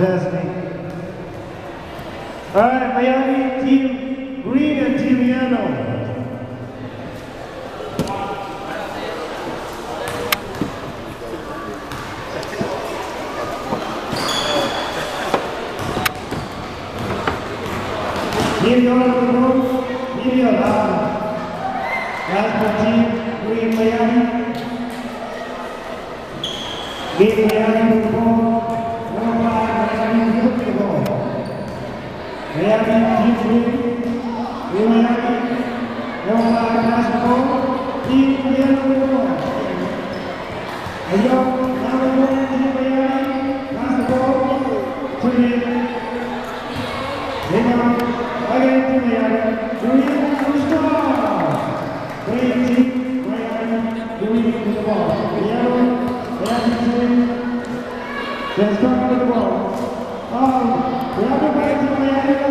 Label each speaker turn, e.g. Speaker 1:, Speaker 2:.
Speaker 1: Fantastic. All right, Miami, Team Green and Team Yellow. Team Yellow, Team Yellow. That's for Team Green Miami. Green Miami football. Number 5, Miami football. Miami Team Green. Green Miami. Number 5, basketball. Team Yellow football. Number 1, Team Miami. Basketball. Team again, Team Miami. Green star. Green Team Miami. Green with the ball. Yellow. Let's start with the ball. We have to wait till Miami go